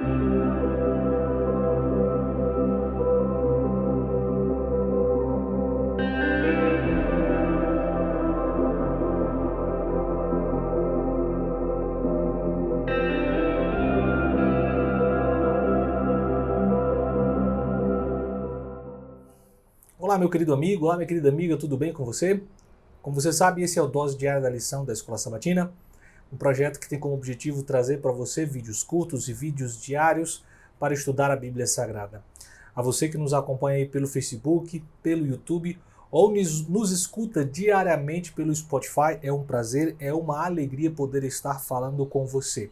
Olá, meu querido amigo, olá, minha querida amiga, tudo bem com você? Como você sabe, esse é o Dose Diária da Lição da Escola Sabatina, um projeto que tem como objetivo trazer para você vídeos curtos e vídeos diários para estudar a Bíblia Sagrada. A você que nos acompanha aí pelo Facebook, pelo YouTube ou nos escuta diariamente pelo Spotify, é um prazer, é uma alegria poder estar falando com você.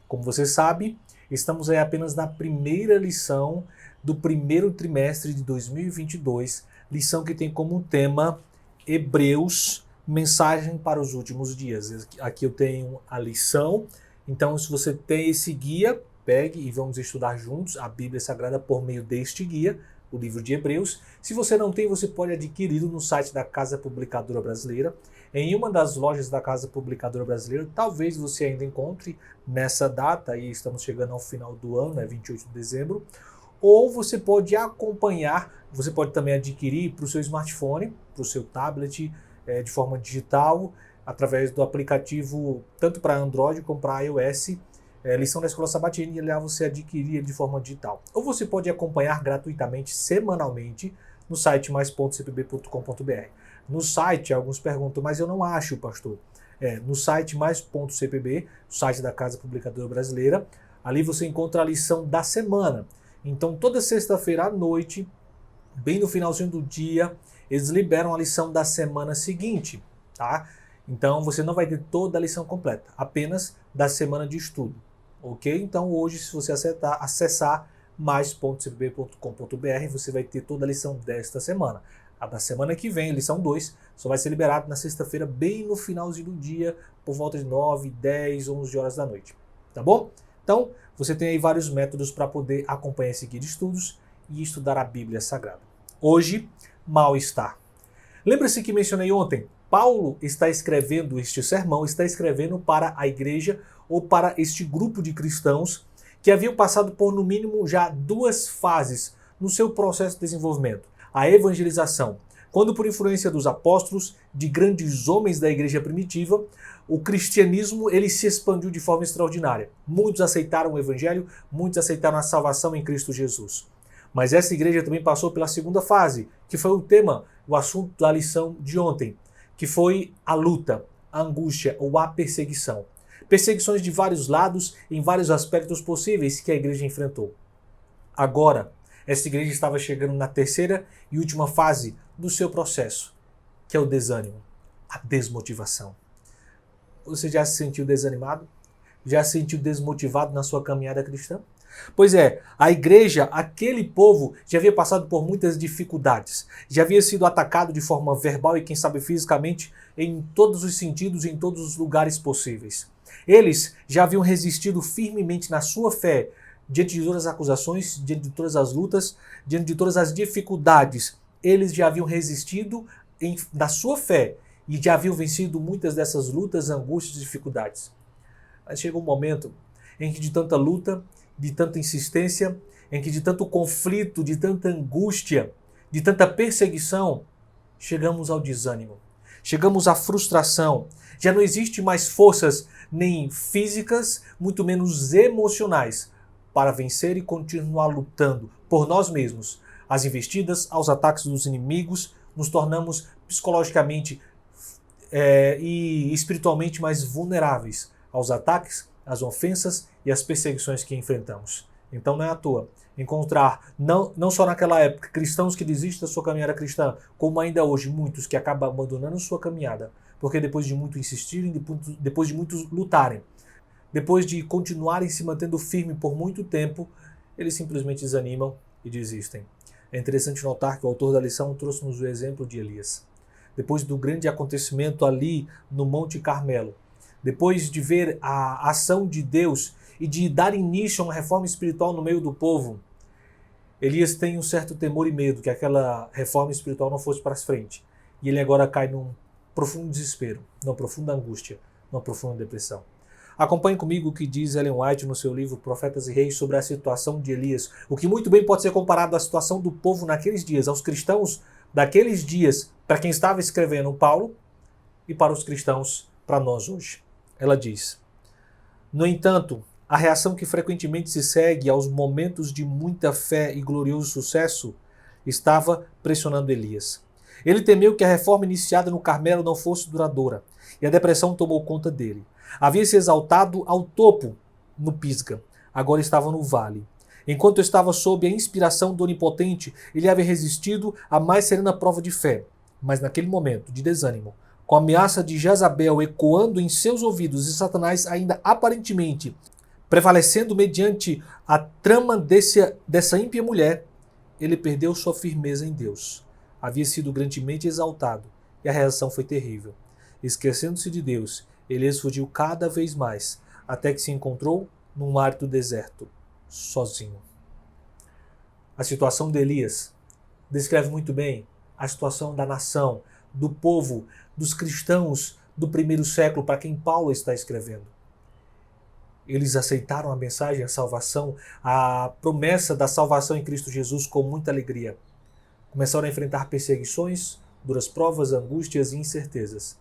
Como você sabe, estamos aí apenas na primeira lição do primeiro trimestre de 2022, lição que tem como tema Hebreus, mensagem para os últimos dias. Aqui eu tenho a lição, então se você tem esse guia, pegue e vamos estudar juntos a Bíblia Sagrada por meio deste guia, o livro de Hebreus. Se você não tem, você pode adquiri-lo no site da Casa Publicadora Brasileira, em uma das lojas da Casa Publicadora Brasileira. Talvez você ainda encontre nessa data, e estamos chegando ao final do ano, 28 de dezembro, ou você pode acompanhar, você pode também adquirir para o seu smartphone, para o seu tablet, de forma digital, através do aplicativo, tanto para Android como para iOS, Lição da Escola Sabatina, e lá você adquirir ele de forma digital. Ou você pode acompanhar gratuitamente, semanalmente, no site mais.cpb.com.br. No site, alguns perguntam, mas eu não acho, pastor. No site mais.cpb, o site da Casa Publicadora Brasileira, ali você encontra a lição da semana. Então, toda sexta-feira à noite, bem no finalzinho do dia, eles liberam a lição da semana seguinte, tá? Então, você não vai ter toda a lição completa, apenas da semana de estudo, ok? Então, hoje, se você acessar mais.cpb.com.br, você vai ter toda a lição desta semana. A da semana que vem, lição 2, só vai ser liberada na sexta-feira, bem no finalzinho do dia, por volta de 9, 10, 11 horas da noite, tá bom? Então, você tem aí vários métodos para poder acompanhar esse guia de estudos e estudar a Bíblia Sagrada. Hoje, mal-estar. Lembra-se que mencionei ontem, Paulo está escrevendo este sermão, está escrevendo para a igreja ou para este grupo de cristãos que haviam passado por, no mínimo, já 2 fases no seu processo de desenvolvimento. A evangelização, quando por influência dos apóstolos, de grandes homens da igreja primitiva, o cristianismo ele se expandiu de forma extraordinária. Muitos aceitaram o evangelho, muitos aceitaram a salvação em Cristo Jesus. Mas essa igreja também passou pela segunda fase, que foi o tema, o assunto da lição de ontem, que foi a luta, a angústia ou a perseguição. Perseguições de vários lados, em vários aspectos possíveis que a igreja enfrentou. Agora, essa igreja estava chegando na terceira e última fase do seu processo, que é o desânimo, a desmotivação. Você já se sentiu desanimado? Já se sentiu desmotivado na sua caminhada cristã? Pois é, a igreja, aquele povo, já havia passado por muitas dificuldades, já havia sido atacado de forma verbal e, quem sabe, fisicamente, em todos os sentidos, em todos os lugares possíveis. Eles já haviam resistido firmemente na sua fé, diante de todas as acusações, diante de todas as lutas, diante de todas as dificuldades. Eles já haviam resistido na sua fé e já haviam vencido muitas dessas lutas, angústias e dificuldades. Mas chegou um momento em que, de tanta luta, de tanta insistência, em que de tanto conflito, de tanta angústia, de tanta perseguição, chegamos ao desânimo, chegamos à frustração. Já não existe mais forças nem físicas, muito menos emocionais, para vencer e continuar lutando por nós mesmos. As investidas, aos ataques dos inimigos, nos tornamos psicologicamente e espiritualmente mais vulneráveis aos ataques, às ofensas e às perseguições que enfrentamos. Então não é à toa encontrar, não só naquela época, cristãos que desistem da sua caminhada cristã, como ainda hoje muitos que acabam abandonando sua caminhada, porque depois de muito insistirem, depois de muitos lutarem, depois de continuarem se mantendo firme por muito tempo, eles simplesmente desanimam e desistem. É interessante notar que o autor da lição trouxe-nos o exemplo de Elias. Depois do grande acontecimento ali no Monte Carmelo, depois de ver a ação de Deus e de dar início a uma reforma espiritual no meio do povo, Elias tem um certo temor e medo que aquela reforma espiritual não fosse para frente. E ele agora cai num profundo desespero, numa profunda angústia, numa profunda depressão. Acompanhe comigo o que diz Ellen White no seu livro Profetas e Reis sobre a situação de Elias, o que muito bem pode ser comparado à situação do povo naqueles dias, aos cristãos daqueles dias, para quem estava escrevendo Paulo, e para os cristãos, para nós hoje. Ela diz: no entanto, a reação que frequentemente se segue aos momentos de muita fé e glorioso sucesso estava pressionando Elias. Ele temeu que a reforma iniciada no Carmelo não fosse duradoura, e a depressão tomou conta dele. Havia se exaltado ao topo no Pisga, agora estava no vale. Enquanto estava sob a inspiração do Onipotente, ele havia resistido à mais serena prova de fé. Mas naquele momento de desânimo, com a ameaça de Jezabel ecoando em seus ouvidos e Satanás ainda aparentemente prevalecendo mediante a trama dessa ímpia mulher, ele perdeu sua firmeza em Deus. Havia sido grandemente exaltado e a reação foi terrível. Esquecendo-se de Deus, Elias fugiu cada vez mais, até que se encontrou num árido deserto, sozinho. A situação de Elias descreve muito bem a situação da nação, do povo, dos cristãos do primeiro século para quem Paulo está escrevendo. Eles aceitaram a mensagem, a salvação, a promessa da salvação em Cristo Jesus com muita alegria. Começaram a enfrentar perseguições, duras provas, angústias e incertezas.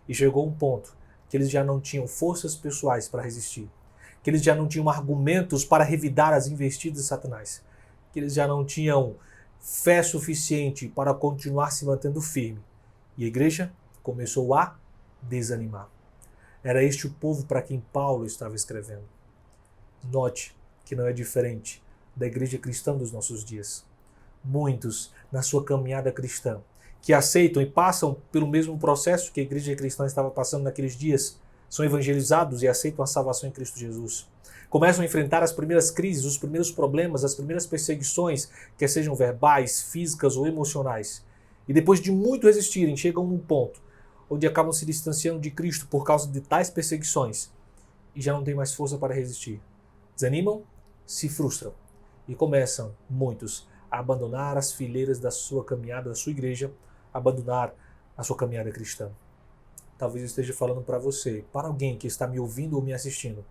E chegou um ponto que eles já não tinham forças pessoais para resistir, que eles já não tinham argumentos para revidar as investidas de Satanás, que eles já não tinham fé suficiente para continuar se mantendo firme. E a igreja começou a desanimar. Era este o povo para quem Paulo estava escrevendo. Note que não é diferente da igreja cristã dos nossos dias. Muitos, na sua caminhada cristã, que aceitam e passam pelo mesmo processo que a igreja cristã estava passando naqueles dias, são evangelizados e aceitam a salvação em Cristo Jesus. Começam a enfrentar as primeiras crises, os primeiros problemas, as primeiras perseguições, quer sejam verbais, físicas ou emocionais. E depois de muito resistirem, chegam num ponto onde acabam se distanciando de Cristo por causa de tais perseguições e já não têm mais força para resistir. Desanimam, se frustram e começam, muitos, a abandonar as fileiras da sua caminhada, da sua igreja, abandonar a sua caminhada cristã. Talvez eu esteja falando para você, para alguém que está me ouvindo ou me assistindo,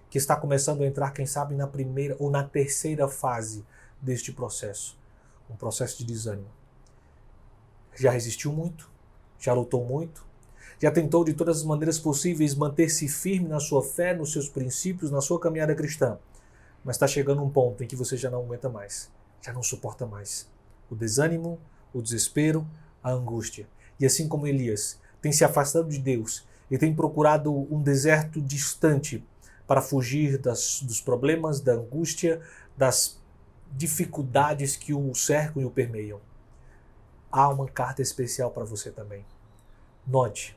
que está começando a entrar, quem sabe, na primeira ou na terceira fase deste processo, um processo de desânimo. Já resistiu muito, já lutou muito, já tentou de todas as maneiras possíveis manter-se firme na sua fé, nos seus princípios, na sua caminhada cristã, mas está chegando um ponto em que você já não aguenta mais, já não suporta mais. O desânimo, o desespero, a angústia. E assim como Elias tem se afastado de Deus e tem procurado um deserto distante para fugir dos problemas, da angústia, das dificuldades que o cercam e o permeiam, há uma carta especial para você também. Note,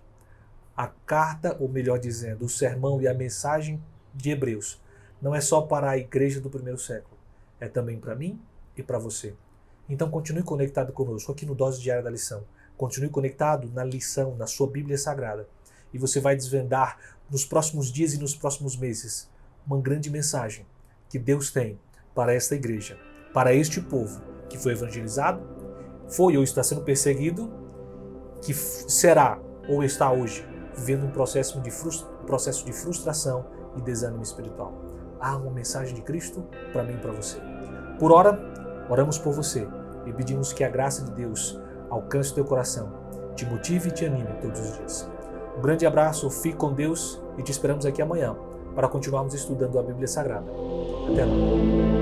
a carta, ou melhor dizendo, o sermão e a mensagem de Hebreus não é só para a igreja do primeiro século, é também para mim e para você. Então continue conectado conosco aqui no Dose Diária da Lição. Continue conectado na lição, na sua Bíblia Sagrada. E você vai desvendar nos próximos dias e nos próximos meses uma grande mensagem que Deus tem para esta igreja, para este povo que foi evangelizado, foi ou está sendo perseguido, que será ou está hoje vivendo um processo de frustração e desânimo espiritual. Há uma mensagem de Cristo para mim e para você. Por ora, oramos por você e pedimos que a graça de Deus alcance o teu coração, te motive e te anime todos os dias. Um grande abraço, fique com Deus e te esperamos aqui amanhã para continuarmos estudando a Bíblia Sagrada. Até lá.